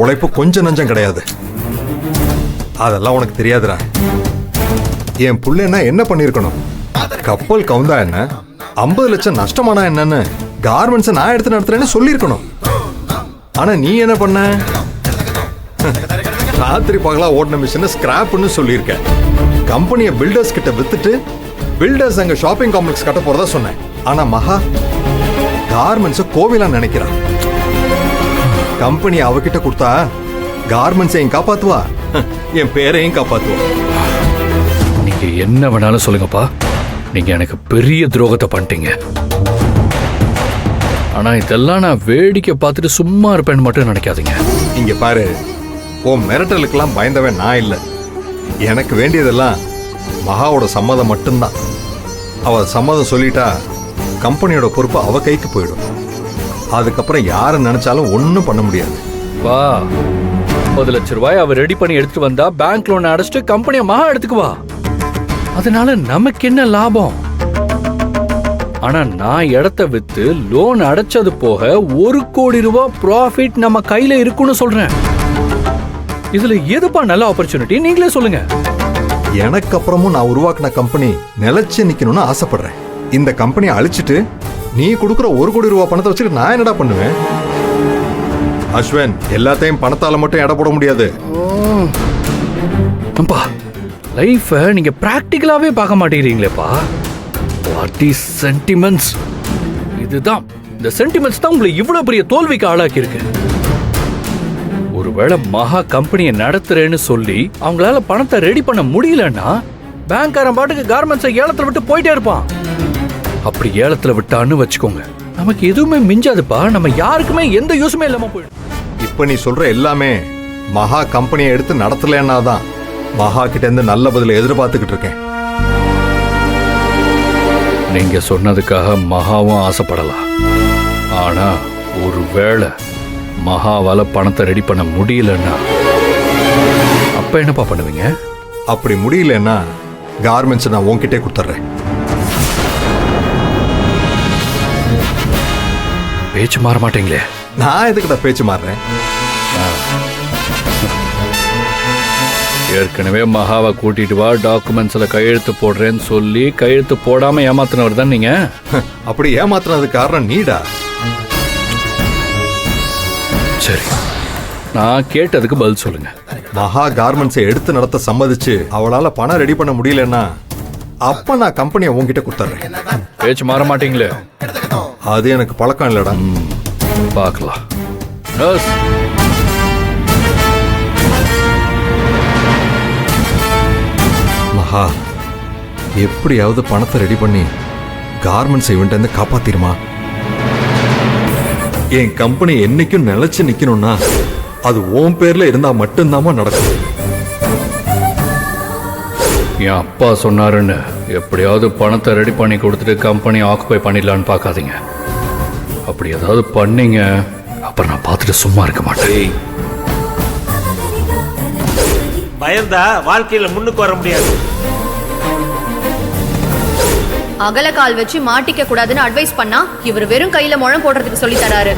உழைப்பு கொஞ்சம் நஞ்சம் கிடையாது. அதெல்லாம் உனக்கு தெரியாதுடா. என் புள்ளன்னா என்ன பண்ணிருக்கணும்? கப்பல் கவுந்தா என்ன, 50 லட்சம் நஷ்டமானா என்னன்னு கார்மெண்ட்ஸை நான் எடுத்து நடத்துறேன்னு சொல்லியிருக்கணும். ஆனா நீ என்ன பண்ண? ராத்திரி பகலா ஓடின மிஷின் ஸ்கிராப்னு சொல்லியிருக்க. கம்பெனியை பில்டர்ஸ் கிட்ட வித்துட்டு பில்டர்ஸ் அங்க ஷாப்பிங் காம்ப்ளெக்ஸ் கட்ட போறதா சொன்னேன். ஆனா மகா கார்மெண்ட்ஸ் கோவிலா நினைக்கிறான். கம்பெனி அவகிட்ட கொடுத்தா கார்மெண்ட்ஸையும் காப்பாத்துவா, என் பேரையும் காப்பாத்துவா. நீங்க என்ன வேணாலும் சொல்லுங்கப்பா, நீங்க எனக்கு பெரிய துரோகத்தை பண்ணிட்டீங்க. ஆனா இதெல்லாம் நான் வேடிக்கை பார்த்துட்டு சும்மா இருப்பேன்னு மட்டும் நினைக்காதீங்க. இங்க பாரு, உன் மிரட்டலுக்கெல்லாம் பயந்தவன் நான் இல்லை. எனக்கு வேண்டியதெல்லாம் மகாவோட சம்மதம் மட்டும்தான். அவ சம்மதம் சொல்லிட்டா கம்பெனியோட பொறுப்பு அவ கைக்கு போயிடும். அதுக்கப்புறம் யாரை நினைச்சாலும் ஒன்றும் பண்ண முடியாது. வா, 50 லட்சம் ரூபாய் அவ ரெடி பண்ணி எடுத்துட்டு வந்தா பேங்க் லோன் அடைச்சிட்டு கம்பெனியை மகா எடுத்துக்குவா. அதனால நமக்கு என்ன லாபம்? ஆனா நான் இடத்த வித்து லோன் அடைச்சது போக 1 கோடி ரூபாய் ப்ராஃபிட் நம்ம கையில இருக்குன்னு சொல்றேன். இதுல எதுப்பா நல்ல ஆப்பர்ச்சுனிட்டி? நீங்களே சொல்லுங்க. எனக்கு அப்புறமும் நான் உருவாக்கின கம்பெனி நிலைச்சு நிக்கணும்னு ஆசைப்படுறேன். இந்த கம்பெனியை அழிச்சிட்டு நீ கொடுக்குற 1 கோடி ரூபாய் பணத்தை வச்சுட்டு நான் என்னடா பண்ணுவேன்? அஸ்வன், எல்லாத்தையும் பணத்தால மட்டும் எடை போட முடியாது. லைஃப நீங்க பிராக்டிகலாவே பார்க்க மாட்டேங்கிறீங்களேப்பா. What is sentiments? இதுதான், இந்த சென்டிமெண்ட்ஸ் தான் உங்களை இவ்வளவு பெரிய தோல்விக்கு ஆளாக்கி இருக்கு. ஒருவேளை மகா கம்பெனியை நடத்துறேன்னு சொல்லி அவங்களால பணத்தை ரெடி பண்ண முடியலன்னா பேங்க்காரன் பாட்டுக்கு கார்மெண்ட்ஸை ஏலத்துல விட்டு போயிட்டே இருப்பான். அப்படி ஏலத்துல விட்டான்னு வச்சுக்கோங்க, நமக்கு எதுவுமே மிஞ்சாதுப்பா. நம்ம யாருக்குமே எந்த யூஸுமே இல்லாம போயிடும். இப்ப நீ சொல்ற எல்லாமே மகா கம்பெனியை எடுத்து நடத்தலன்னா தான் மகா கிட்ட இருந்து நல்ல பதில எதிர்பார்த்துக்கிட்டு இருக்கேன். நீங்க சொன்னதுக்காக மகாவும் ஆசைப்படலாம். ஆனா ஒருவேளை மகாவால பணத்தை ரெடி பண்ண முடியலன்னா அப்ப என்னப்பா பண்ணுவீங்க? அப்படி முடியலன்னா கார்மெண்ட்ஸ் நான் உன்கிட்டே கொடுத்துட்றேன். பேச்சு மாற மாட்டீங்களே? நான் எதுக்கிட்ட பேச்சு மாறுறேன்? ஏற்கனவே மகாவை கூட்டிட்டு வா, டாக்குமெண்ட்ஸ்ல கையெழுத்து போடுறேன்னு சொல்லி கையெழுத்து போடாம ஏமாத்தினவர் தான் நீங்க. அப்படி ஏமாத்தினதுக்கு காரணம் நீடா. சரி, நான் கேட்டதுக்கு பதில் சொல்லுங்க. மகா கார்மெண்ட்ஸை எடுத்து நடத்த சம்மதிச்சு அவளால பணம் ரெடி பண்ண முடியலன்னா அப்ப நான் கம்பெனியை உங்ககிட்ட கொடுத்துட்றேன். பேச்சு மாற மாட்டீங்களே? அது எனக்கு பழக்கம் இல்லடா. பார்க்கலாம். மகா, எப்படியாவது பணத்தை ரெடி பண்ணி கார்மெண்ட்ஸ் இவன்ட்ட இருந்து காப்பாத்திருமா. என் கம்பெனி என்னைக்கும் நிலைச்சு நிக்கணும்னா அது உன் பேர்ல இருந்தா மட்டும்தாமா நடக்கும். என் அப்பா சொன்னாருன்னு எப்படியாவது பணத்தை ரெடி பண்ணி கொடுத்துட்டு கம்பெனி ஆக்குபை பண்ணிடலான்னு பார்க்காதீங்க. அப்படி ஏதாவது பண்ணீங்க அப்புறம் நான் பார்த்துட்டு சும்மா இருக்க மாட்டேன். பயந்தா வாழ்க்கையில முன்னுக்கு வர முடியாது. அகல கால் வச்சு மாட்டிக்க கூடாதுன்னு அட்வைஸ் பண்ணா இவர் வெறும் கையில முழம் போடுறதுக்கு சொல்லி தராரு.